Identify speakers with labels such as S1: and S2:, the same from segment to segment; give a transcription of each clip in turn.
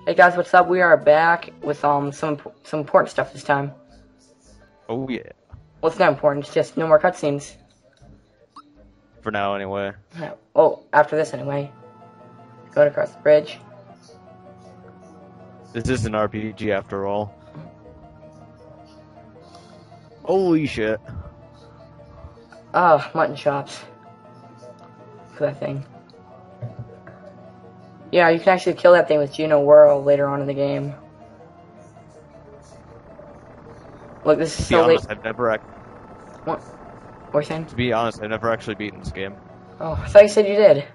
S1: Hey guys, what's up? We are back with some important stuff this time.
S2: Oh yeah.
S1: Well, it's not important. It's just no more cutscenes.
S2: For now, anyway.
S1: Oh, after this anyway. Going across the bridge.
S2: This is an RPG after all. Holy shit.
S1: Oh, mutton chops. For that thing. Yeah, you can actually kill that thing with Geno Whirl later on in the game. Look, this is so late.
S2: I've never.
S1: What are you saying?
S2: To be honest, I've never actually beaten this game.
S1: Oh, I thought you said you did.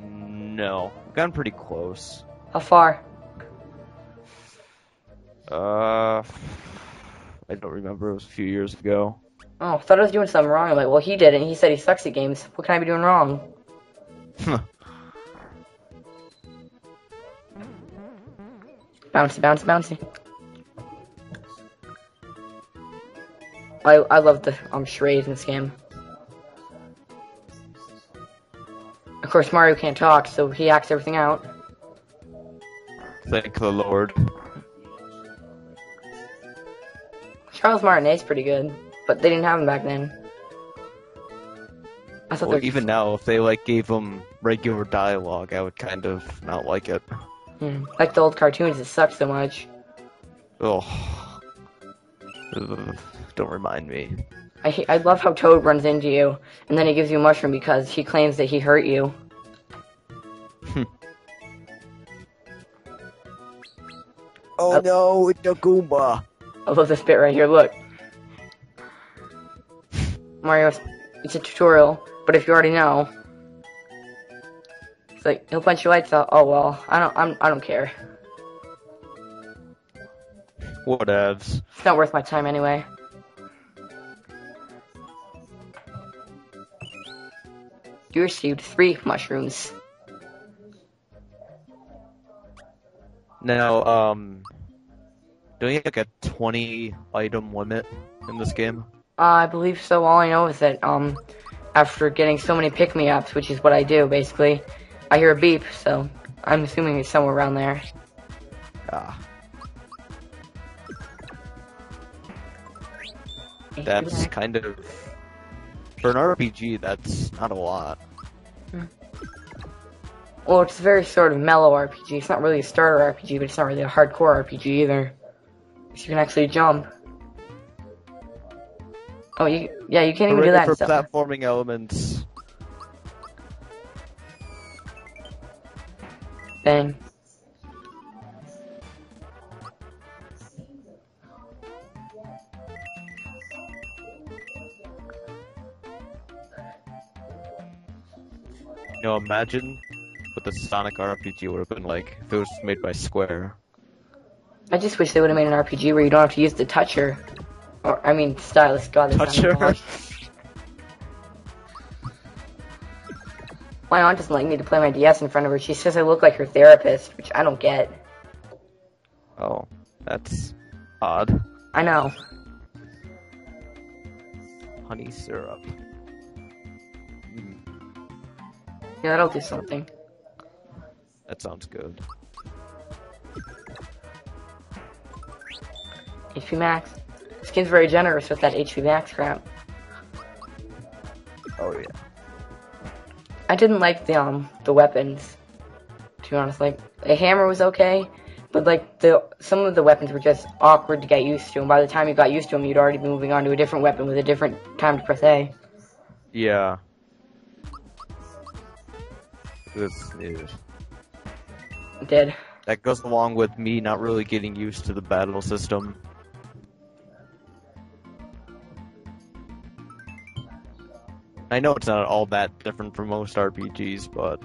S2: No, I've gotten pretty close.
S1: How far?
S2: I don't remember. It was a few years ago.
S1: Oh, I thought I was doing something wrong. I'm like, well, he did it, and he said he sucks at games. What can I be doing wrong? Bouncy, bouncy, bouncy. I love the charades in this game. Of course, Mario can't talk, so he acts everything out.
S2: Thank the Lord.
S1: Charles Martinet's pretty good, but they didn't have him back then. I thought
S2: Well, even now, if they gave him regular dialogue, I would kind of not like it.
S1: Like the old cartoons, it sucks so much.
S2: Oh, don't remind me.
S1: I love how Toad runs into you, and then he gives you a mushroom because he claims that he hurt you.
S2: Oh no, it's a Goomba!
S1: I love this bit right here, look. Mario, it's a tutorial, but if you already know, it's like, he'll punch your lights out. Oh well, I don't care.
S2: Whatevs.
S1: It's not worth my time anyway. You received 3 mushrooms.
S2: Now, don't you have a 20 item limit in this game?
S1: I believe so. All I know is that, after getting so many pick-me-ups, which is what I do, basically, I hear a beep, so I'm assuming it's somewhere around there.
S2: Ah. That's kind of... For an RPG, that's not a lot.
S1: Well, it's a very sort of mellow RPG. It's not really a starter RPG, but it's not really a hardcore RPG either. So you can actually jump. Oh, you can't even do that.
S2: For platforming elements.
S1: Bang.
S2: You know, imagine what the Sonic RPG would have been like if it was made by Square.
S1: I just wish they would have made an RPG where you don't have to use the toucher. Or, I mean, stylus. God, that's
S2: Toucher?
S1: My aunt doesn't like me to play my DS in front of her. She says I look like her therapist, which I don't get.
S2: Oh, that's odd.
S1: I know.
S2: Honey syrup.
S1: Yeah, that'll do something.
S2: That sounds good.
S1: HP max. Skin's very generous with that HP max crap.
S2: Oh yeah.
S1: I didn't like the weapons. To be honest, like the hammer was okay, but like some of the weapons were just awkward to get used to, and by the time you got used to them, you'd already be moving on to a different weapon with a different time to press A.
S2: Yeah. This is.
S1: It did.
S2: That goes along with me not really getting used to the battle system. I know it's not all that different from most RPGs, but...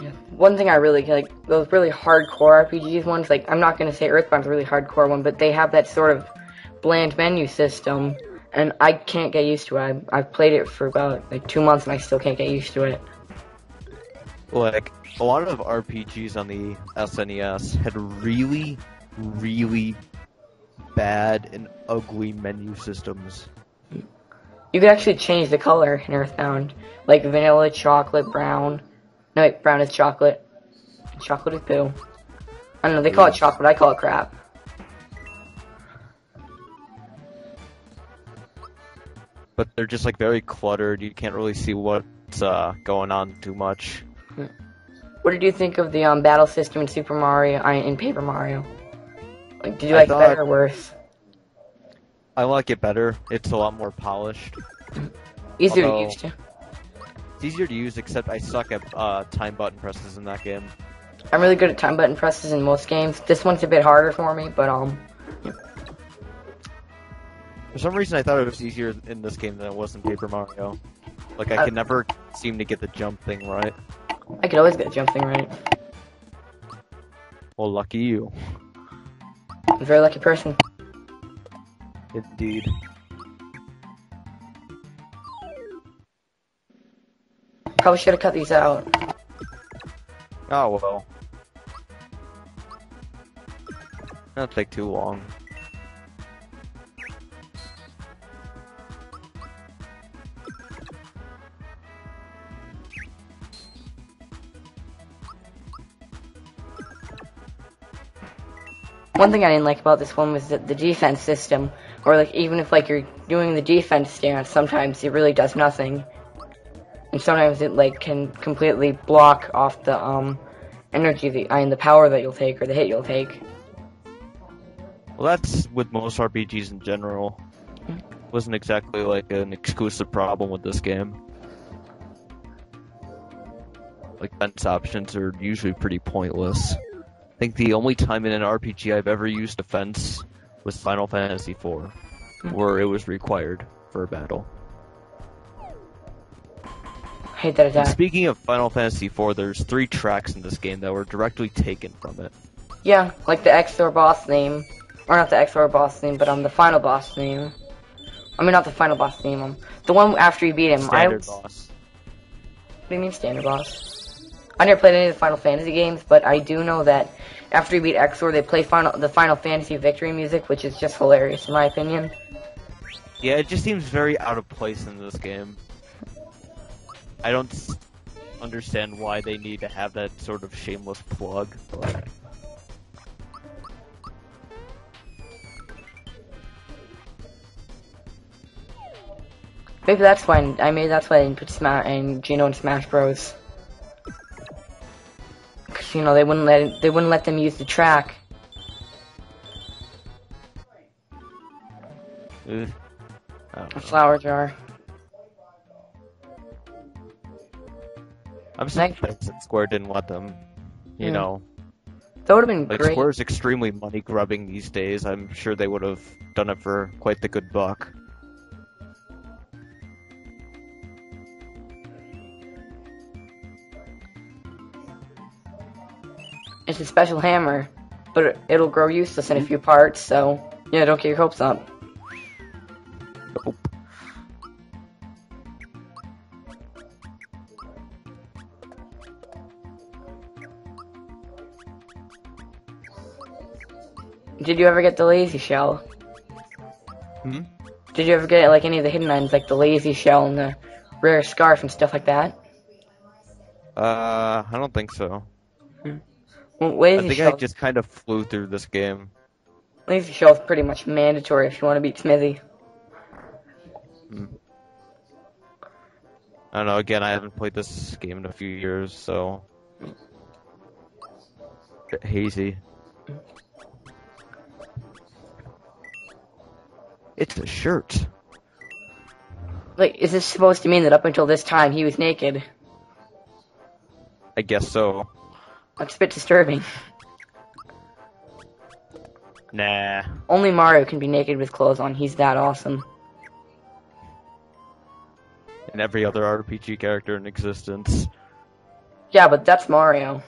S1: Yeah. One thing I really like, those really hardcore RPGs ones, like, I'm not going to say Earthbound's a really hardcore one, but they have that sort of bland menu system, and I can't get used to it. I've played it for about, 2 months, and I still can't get used to it.
S2: Like, a lot of RPGs on the SNES had really, really bad and ugly menu systems.
S1: You could actually change the color in Earthbound. Like vanilla, chocolate, brown. No, wait, brown is chocolate. Chocolate is blue. I don't know, they call it chocolate, I call it crap.
S2: But they're just like very cluttered. You can't really see what's going on too much.
S1: What did you think of the battle system in Super Mario, in Paper Mario? Like, did you
S2: I
S1: like it better
S2: thought
S1: or worse?
S2: I like it better. It's a lot more polished.
S1: Easier to
S2: Although
S1: use too.
S2: it's easier to use, except I suck at time button presses in that game.
S1: I'm really good at time button presses in most games. This one's a bit harder for me, but
S2: For some reason, I thought it was easier in this game than it was in Paper Mario. Like, I can never seem to get the jump thing right.
S1: I could always get the jump thing right.
S2: Well, lucky you.
S1: I'm a very lucky person.
S2: Indeed.
S1: Probably should have cut these out.
S2: Oh, well. That'll take too long.
S1: One thing I didn't like about this one was that the defense system, or like even if like you're doing the defense stance, sometimes it really does nothing, and sometimes it like can completely block off the energy and the power that you'll take or the hit you'll take.
S2: Well, that's with most RPGs in general. Wasn't exactly like an exclusive problem with this game. Like, defense options are usually pretty pointless. I think the only time in an RPG I've ever used defense was Final Fantasy IV, where it was required for a battle.
S1: I hate that
S2: And
S1: attack.
S2: speaking of Final Fantasy IV, there's 3 tracks in this game that were directly taken from it.
S1: Yeah, like the XOR boss theme, or not the XOR boss theme, but the final boss theme. I mean, not the final boss theme. The one after you beat him.
S2: Standard boss.
S1: What do you mean standard boss? I never played any of the Final Fantasy games, but I do know that after you beat XOR, they play the Final Fantasy victory music, which is just hilarious in my opinion.
S2: Yeah, it just seems very out of place in this game. I don't understand why they need to have that sort of shameless plug, but...
S1: Maybe that's why that's why I didn't put Gino in Smash Bros. Cause you know they wouldn't let them use the track.
S2: I don't
S1: A
S2: know.
S1: flower jar.
S2: I'm surprised that Square didn't let them, you know.
S1: That would have been
S2: Like,
S1: great.
S2: Square's extremely money-grubbing these days. I'm sure they would have done it for quite the good buck.
S1: It's a special hammer, but it'll grow useless in a few parts, so yeah, don't get your hopes up.
S2: Nope.
S1: Did you ever get the lazy shell?
S2: Hmm?
S1: Did you ever get like any of the hidden items, like the lazy shell and the rare scarf and stuff like that?
S2: I don't think so.
S1: Well,
S2: I
S1: lazy
S2: think
S1: shell.
S2: I just kind of flew through this game.
S1: Lazy shell is pretty much mandatory if you want to beat Smithy.
S2: I don't know, again, I haven't played this game in a few years, so... a bit hazy. It's a shirt.
S1: Like, is this supposed to mean that up until this time he was naked?
S2: I guess so.
S1: That's a bit disturbing.
S2: Nah.
S1: Only Mario can be naked with clothes on. He's that awesome.
S2: And every other RPG character in existence.
S1: Yeah, but that's Mario.